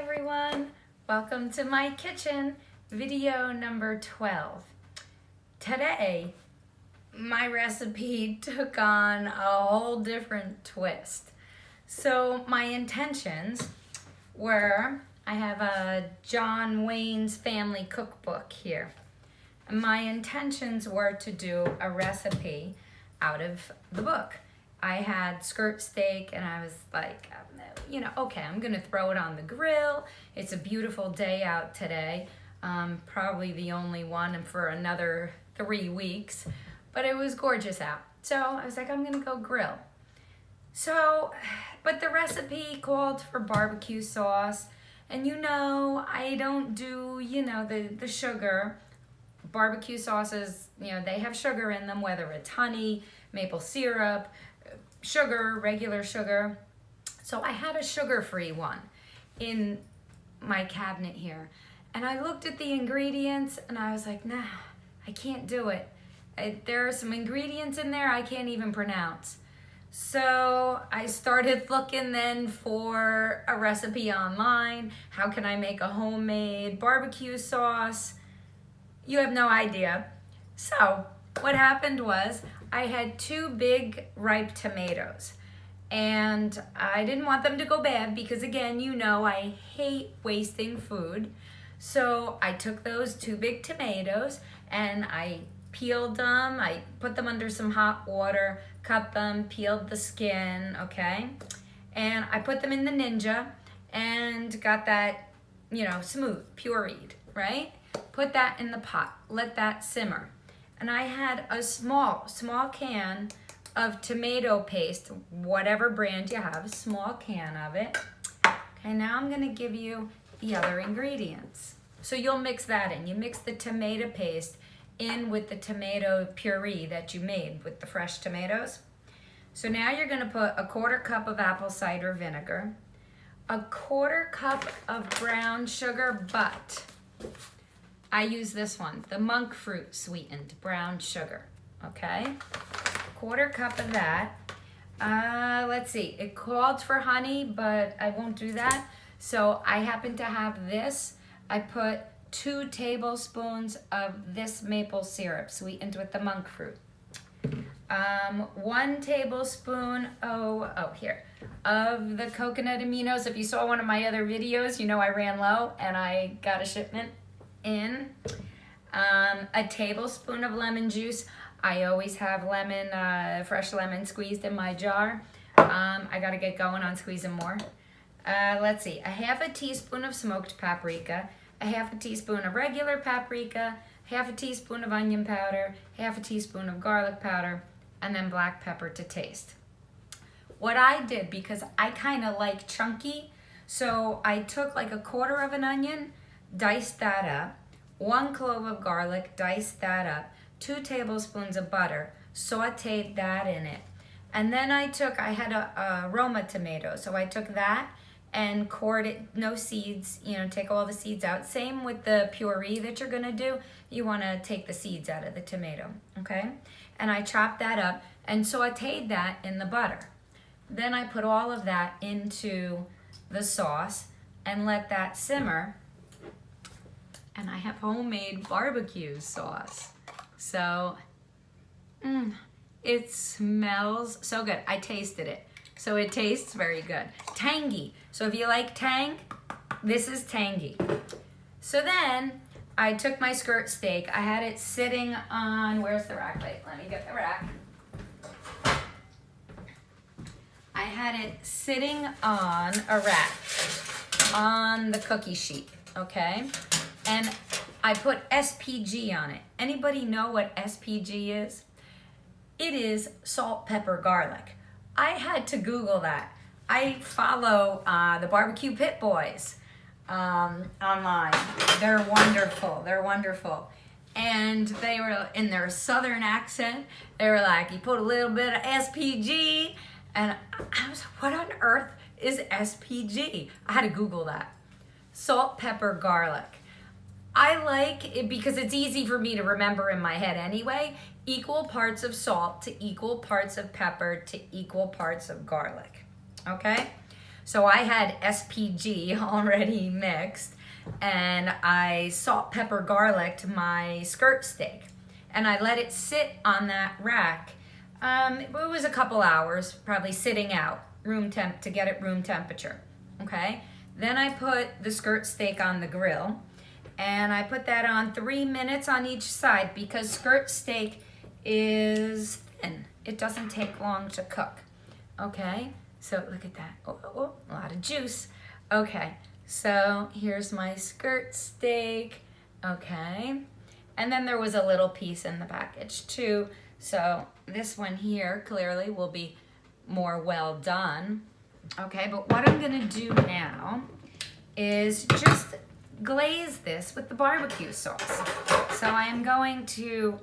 everyone, welcome to my kitchen, video number 12. Today, my recipe took on a whole different twist. So my intentions were, I have a John Wayne's Family Cookbook here. And my intentions were to do a recipe out of the book. I had skirt steak and I was like, okay, I'm gonna throw it on the grill. It's a beautiful day out today. Probably the only one for another 3 weeks, but it was gorgeous out. So I was like, I'm gonna go grill. So, but the recipe called for barbecue sauce, and I don't do, the sugar. Barbecue sauces, they have sugar in them, whether it's honey, maple syrup, sugar, regular sugar. So I had a sugar-free one in my cabinet here. And I looked at the ingredients and I was like, nah, I can't do it. There are some ingredients in there I can't even pronounce. So I started looking then for a recipe online. How can I make a homemade barbecue sauce? You have no idea. So what happened was I had 2 big ripe tomatoes. And I didn't want them to go bad because, again, I hate wasting food. So I took those 2 big tomatoes and I peeled them. I put them under some hot water, cut them, peeled the skin, okay? And I put them in the Ninja and got that, smooth, pureed, right? Put that in the pot, let that simmer. And I had a small can of tomato paste, whatever brand you have, a small can of it. Okay, now I'm gonna give you the other ingredients. So you'll mix that in. You mix the tomato paste in with the tomato puree that you made with the fresh tomatoes. So now you're gonna put a 1/4 cup of apple cider vinegar, a 1/4 cup of brown sugar, but I use this one, the monk fruit sweetened brown sugar, okay? 1/4 cup of that. Let's see, it called for honey, but I won't do that. So I happen to have this. I put 2 tablespoons of this maple syrup sweetened with the monk fruit. 1 tablespoon, of the coconut aminos. If you saw one of my other videos, I ran low and I got a shipment in. A tablespoon of lemon juice. I always have fresh lemon squeezed in my jar. I gotta get going on squeezing more. Let's see, a 1/2 teaspoon of smoked paprika, a 1/2 teaspoon of regular paprika, 1/2 teaspoon of onion powder, 1/2 teaspoon of garlic powder, and then black pepper to taste. What I did, because I kind of like chunky, so I took like a 1/4 of an onion, diced that up, 1 clove of garlic, diced that up, 2 tablespoons of butter, sauteed that in it. And then I had a Roma tomato, so I took that and cored it, no seeds, take all the seeds out. Same with the puree that you're gonna do. You wanna take the seeds out of the tomato, okay? And I chopped that up and sauteed that in the butter. Then I put all of that into the sauce and let that simmer. And I have homemade barbecue sauce. So, it smells so good. I tasted it. So it tastes very good. Tangy. So if you like tang, this is tangy. So then I took my skirt steak. I had it sitting on, where's the rack? Wait, let me get the rack. I had it sitting on a rack on the cookie sheet, okay? And I put SPG on it. Anybody know what SPG is? It is salt, pepper, garlic. I had to Google that. I follow the Barbecue Pit Boys online. They're wonderful. They're wonderful. And they were, in their southern accent, they were like, you put a little bit of SPG. And I was like, what on earth is SPG? I had to Google that. Salt, pepper, garlic. I like it because it's easy for me to remember in my head anyway. Equal parts of salt to equal parts of pepper to equal parts of garlic. Okay? So I had SPG already mixed, and I salt, pepper, garlic my skirt steak, and I let it sit on that rack. It was a couple hours, probably sitting out room temp to get it room temperature. Okay. Then I put the skirt steak on the grill, and I put that on 3 minutes on each side because skirt steak is thin. It doesn't take long to cook. Okay, so look at that. Oh, a lot of juice. Okay, so here's my skirt steak. Okay, and then there was a little piece in the package too. So this one here clearly will be more well done. Okay, but what I'm gonna do now is just glaze this with the barbecue sauce. So I am going to,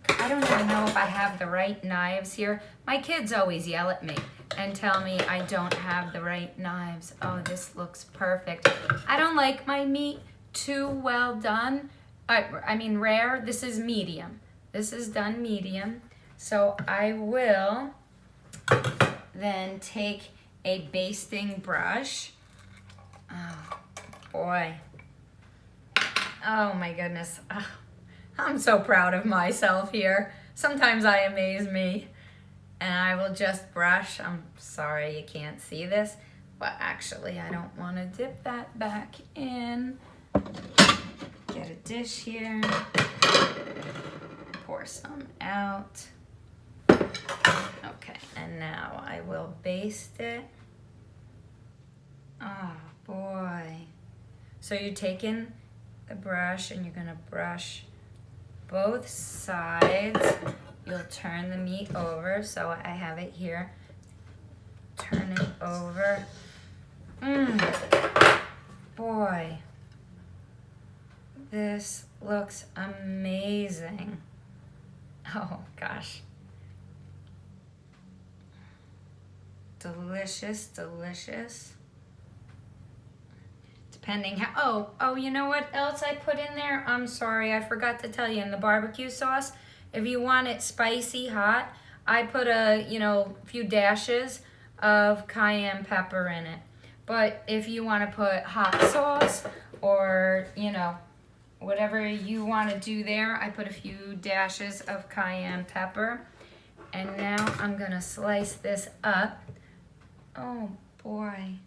I don't even know if I have the right knives here. My kids always yell at me and tell me I don't have the right knives. Oh, this looks perfect. I don't like my meat too well done. I mean rare. This is medium. This is done medium. So I will then take a basting brush. Oh, boy. Oh, my goodness. Oh, I'm so proud of myself here. Sometimes I amaze me. And I will just brush. I'm sorry you can't see this, but actually I don't want to dip that back in. Get a dish here. Pour some out. Okay, and now I will baste it. Oh boy. So you're taking the brush and you're gonna brush both sides. You'll turn the meat over, so I have it here. Turn it over. Boy, this looks amazing. Oh oh delicious, delicious. Depending how, oh, you know what else I put in there? I'm sorry, I forgot to tell you. In the barbecue sauce, if you want it spicy hot, I put a, few dashes of cayenne pepper in it. But if you want to put hot sauce or, whatever you want to do there, I put a few dashes of cayenne pepper. And now I'm going to slice this up. Oh, boy.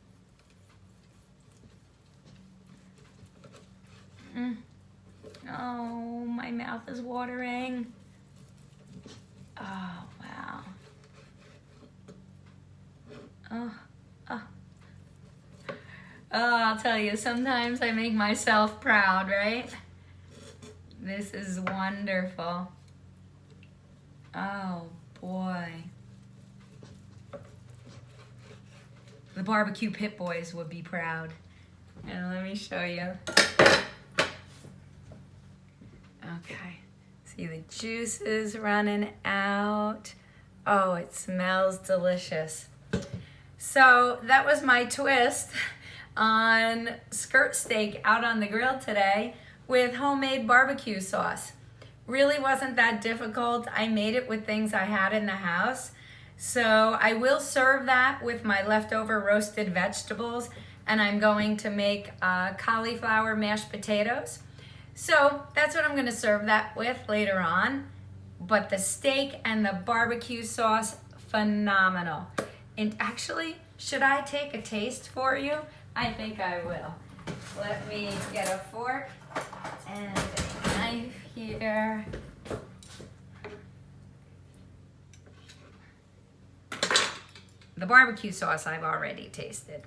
Oh, my mouth is watering. Oh, wow. Oh, I'll tell you, sometimes I make myself proud, right? This is wonderful. Oh, boy. The barbecue pit boys would be proud. And let me show you. Okay. See the juices running out. Oh, it smells delicious. So that was my twist on skirt steak out on the grill today with homemade barbecue sauce. Really wasn't that difficult. I made it with things I had in the house. So I will serve that with my leftover roasted vegetables, and I'm going to make cauliflower mashed potatoes. So that's what I'm going to serve that with later on. But the steak and the barbecue sauce, phenomenal. And actually, should I take a taste for you? I think I will. Let me get a fork and a knife here. The barbecue sauce I've already tasted.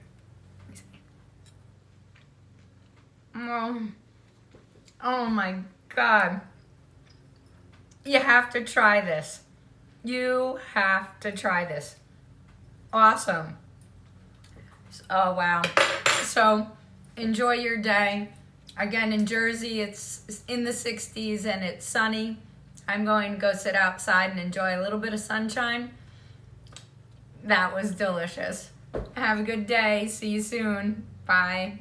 Oh my God. You have to try this. You have to try this. Awesome. Oh, wow. So enjoy your day. Again, in Jersey, it's in the 60s and it's sunny. I'm going to go sit outside and enjoy a little bit of sunshine. That was delicious. Have a good day. See you soon. Bye.